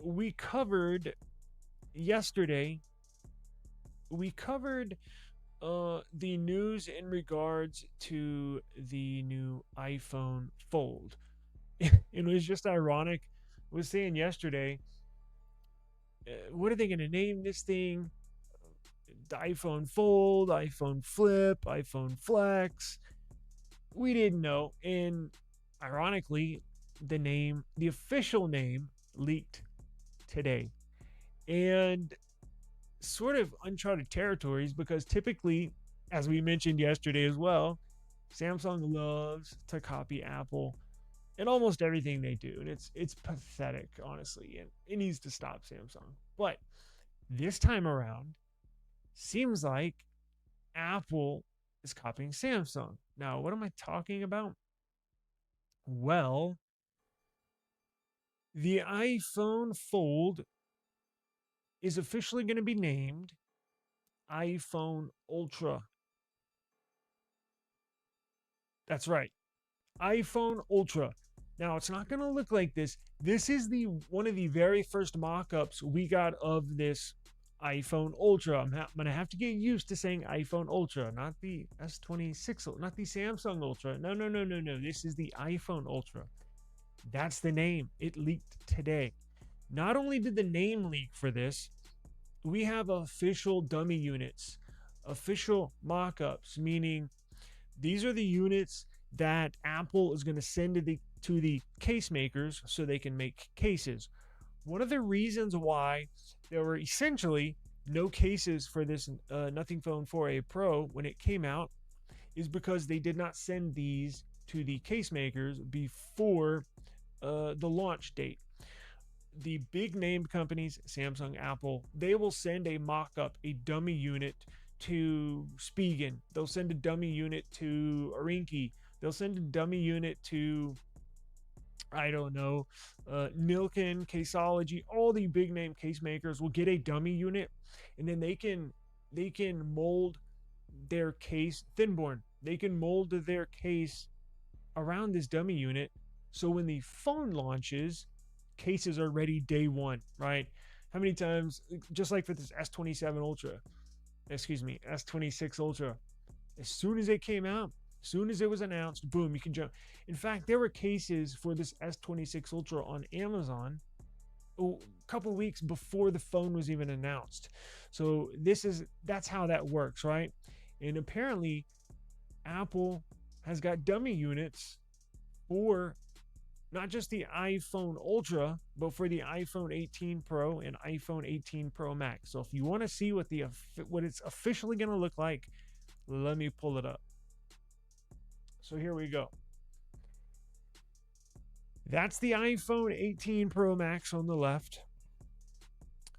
we covered yesterday, we covered the news in regards to the new iPhone Fold. It was just ironic. I was saying yesterday, what are they going to name this thing? The iPhone Fold, iPhone Flip, iPhone Flex. We didn't know. And ironically, the official name leaked today. And sort of uncharted territories because typically, as we mentioned yesterday as well, Samsung loves to copy Apple in almost everything they do. And it's pathetic, honestly. And it needs to stop, Samsung. But this time around, seems like Apple is copying Samsung. Now, what am I talking about? Well, the iPhone Fold is officially going to be named iPhone Ultra. That's right, iPhone Ultra. Now, it's not going to look like this. This is the one of the very first mock-ups we got of this iPhone Ultra. I'm going to have to get used to saying iPhone Ultra, not the S26, not the Samsung Ultra. No, no, no, no, no. This is the iPhone Ultra. That's the name. It leaked today. Not only did the name leak for this, we have official dummy units, official mock-ups, meaning these are the units that Apple is going to send to the case makers so they can make cases. One of the reasons why there were essentially no cases for this Nothing Phone 4a Pro when it came out is because they did not send these to the case makers before the launch date. The big named companies, Samsung, Apple, they will send a mock-up, a dummy unit to Spigen. They'll send a dummy unit to Arinki. They'll send a dummy unit to, I don't know, Nilkin, Caseology. All the big name case makers will get a dummy unit, and then they can mold their case thinborn. They can mold their case around this dummy unit, so when the phone launches, cases are ready day one, right? How many times, just like for this S26 Ultra, as soon as it came out, as soon as it was announced, boom, you can jump. In fact, there were cases for this S26 Ultra on Amazon a couple weeks before the phone was even announced. So that's how that works, right? And apparently, Apple has got dummy units for not just the iPhone Ultra, but for the iPhone 18 Pro and iPhone 18 Pro Max. So if you want to see what it's officially going to look like, let me pull it up. So here we go. That's the iPhone 18 Pro Max on the left,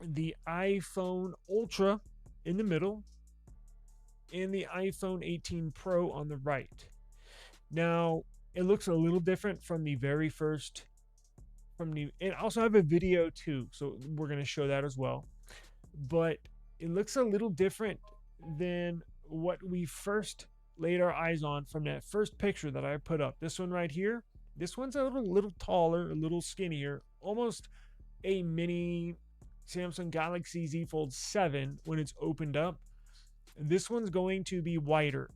the iPhone Ultra in the middle, and the iPhone 18 Pro on the right. Now, it looks a little different from the very first, and also have a video too, so we're going to show that as well. But it looks a little different than what we first laid our eyes on from that first picture that I put up. This one right here, this one's a little taller, a little skinnier, almost a mini Samsung Galaxy Z Fold 7 when it's opened up. This one's going to be wider,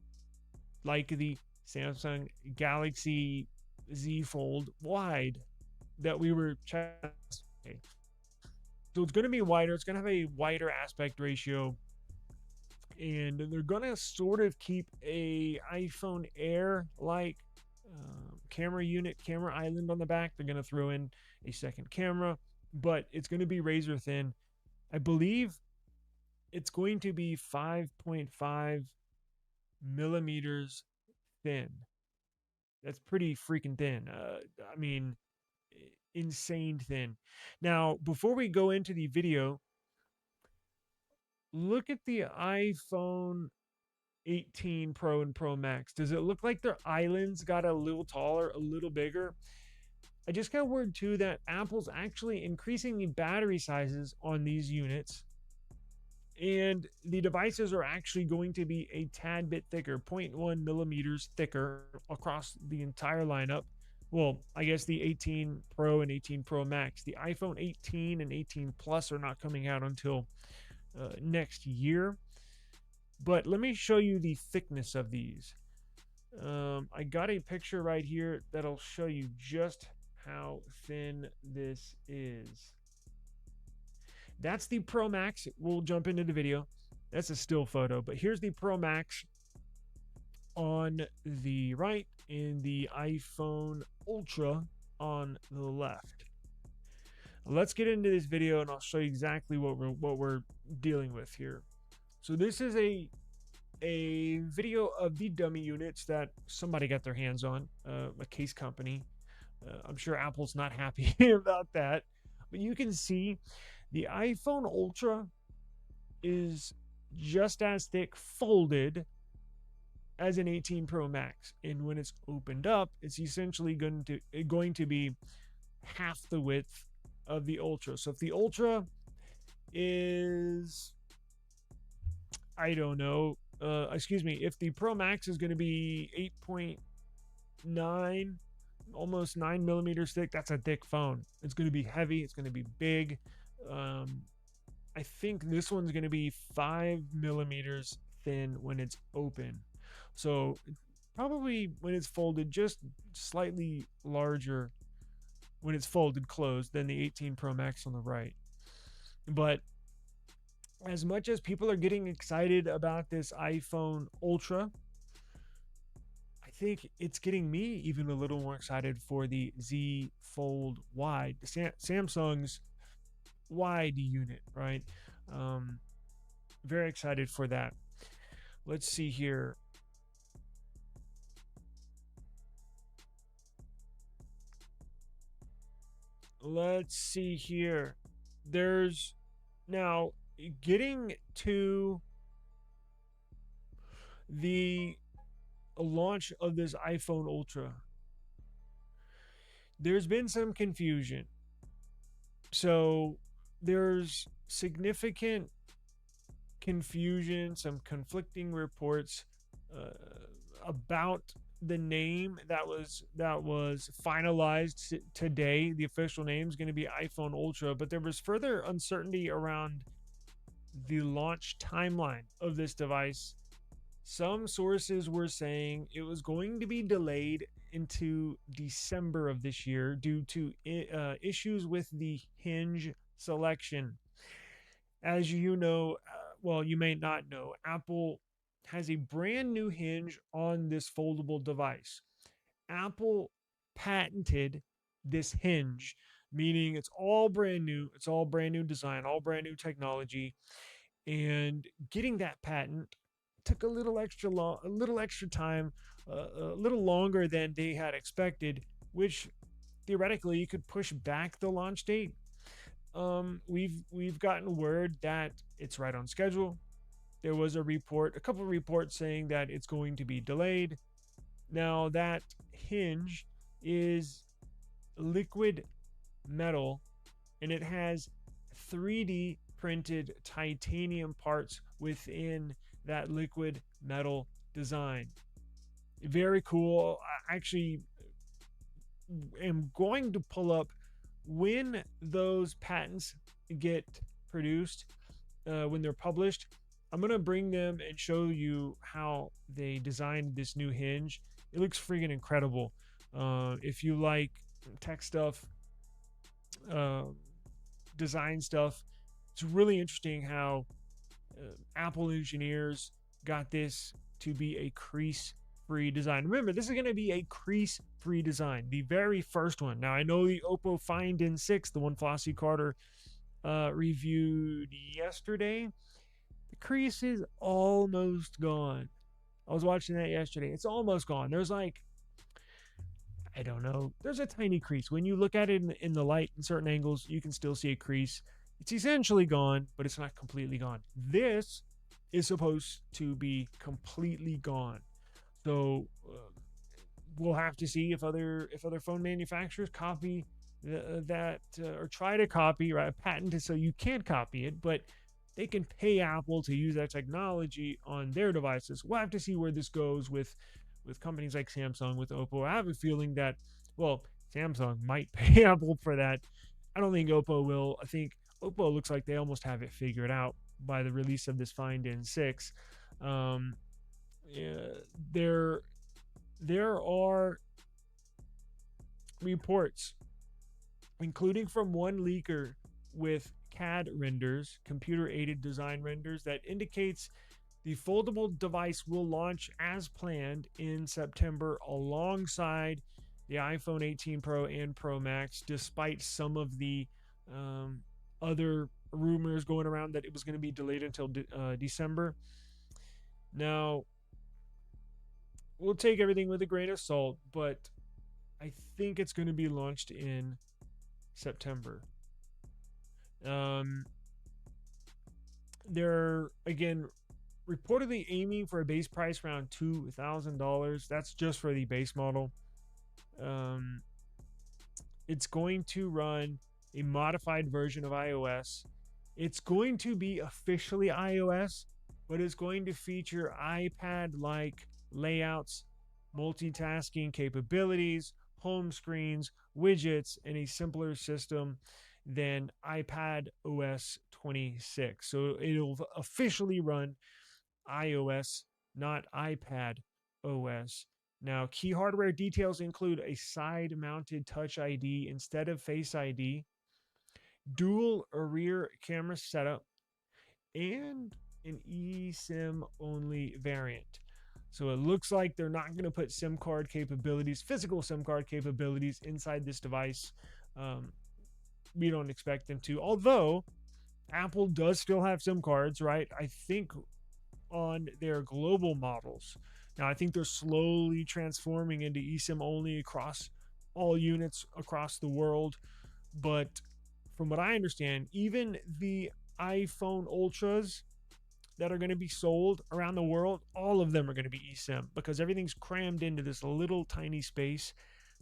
like the Samsung Galaxy Z Fold wide that we were checking. So it's going to be wider. It's going to have a wider aspect ratio. And they're going to sort of keep a iPhone Air like camera island on the back. They're going to throw in a second camera, but it's going to be razor thin. I believe it's going to be 5.5 millimeters thin. That's pretty freaking thin. I mean, insane thin. Now, before we go into the video, look at the iPhone 18 Pro and Pro Max. Does it look like their islands got a little taller, a little bigger? I just got word too that Apple's actually increasing the battery sizes on these units, and the devices are actually going to be a tad bit thicker, 0.1 millimeters thicker across the entire lineup. Well, I guess the 18 Pro and 18 Pro Max. The iPhone 18 and 18 Plus are not coming out until next year. But let me show you the thickness of these. I got a picture right here that'll show you just how thin this is. That's the Pro Max. We'll jump into the video. That's a still photo, but here's the Pro Max on the right and the iPhone Ultra on the left. Let's get into this video and I'll show you exactly what we're dealing with here. So this is a video of the dummy units that somebody got their hands on, a case company. I'm sure Apple's not happy about that, but you can see the iPhone Ultra is just as thick folded as an 18 Pro Max, and when it's opened up, it's essentially going to be half the width of the Ultra. So if the Ultra is, I don't know, excuse me, if the Pro Max is going to be 8.9, almost 9 millimeters thick, that's a thick phone. It's going to be heavy. It's going to be big. I think this one's going to be 5 millimeters thin when it's open. So probably when it's folded, just slightly larger when it's folded closed than the 18 Pro Max on the right. But as much as people are getting excited about this iPhone Ultra, I think it's getting me even a little more excited for the Z Fold Wide, Samsung's wide unit, right? Very excited for that. Let's see here. Let's see here. There's now getting to the launch of this iPhone Ultra. There's been some confusion. So there's significant confusion, some conflicting reports about the name that was finalized today. The official name is going to be iPhone Ultra, but there was further uncertainty around the launch timeline of this device. Some sources were saying it was going to be delayed into December of this year due to issues with the hinge selection. As you know, well, you may not know, Apple has a brand new hinge on this foldable device. Apple patented this hinge, meaning it's all brand new. It's all brand new design, all brand new technology. And getting that patent took a little extra time, a little longer than they had expected, which theoretically you could push back the launch date. We've gotten word that it's right on schedule. There was a couple of reports saying that it's going to be delayed. Now that hinge is liquid metal and it has 3D printed titanium parts within that liquid metal design. Very cool. I actually am going to pull up when those patents get produced, when they're published. I'm going to bring them and show you how they designed this new hinge. It looks freaking incredible. If you like tech stuff, design stuff, it's really interesting how Apple engineers got this to be a crease-free design. Remember, this is going to be a crease-free design, the very first one. Now, I know the Oppo Find N6, the one Flossie Carter reviewed yesterday, the crease is almost gone. I was watching that yesterday. It's almost gone. There's like, I don't know, there's a tiny crease. When you look at it in the light in certain angles, you can still see a crease. It's essentially gone, but it's not completely gone. This is supposed to be completely gone. So we'll have to see if other phone manufacturers copy that or try to copy, right? Patent it so you can't copy it, but they can pay Apple to use that technology on their devices. We'll have to see where this goes with companies like Samsung, with Oppo. I have a feeling that Well, Samsung might pay Apple for that. I don't think Oppo will. I think Oppo looks like they almost have it figured out by the release of this Find N6. Um, yeah, there there are reports, including from one leaker with CAD renders, computer aided design renders, that indicates the foldable device will launch as planned in September alongside the iPhone 18 Pro and Pro Max, despite some of the um, other rumors going around that it was going to be delayed until December. Now, we'll take everything with a grain of salt, but I think it's going to be launched in September. Um, they're, again, reportedly aiming for a base price around $2,000. That's just for the base model. Um, it's going to run a modified version of iOS. It's going to be officially iOS, but it's going to feature iPad like layouts, multitasking capabilities, home screens, widgets, and a simpler system than iPad OS 26. So it'll officially run iOS, not iPad OS. Now, key hardware details include a side mounted Touch ID instead of Face ID, dual rear camera setup, and an eSIM only variant. So it looks like they're not going to put SIM card capabilities, physical SIM card capabilities, inside this device. Um, we don't expect them to, although Apple does still have SIM cards, right? I think on their global models. Now, I think they're slowly transforming into eSIM only across all units across the world. But from what I understand, even the iPhone Ultras that are going to be sold around the world, all of them are going to be eSIM because everything's crammed into this little tiny space.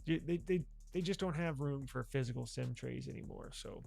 They just don't have room for physical SIM trays anymore. So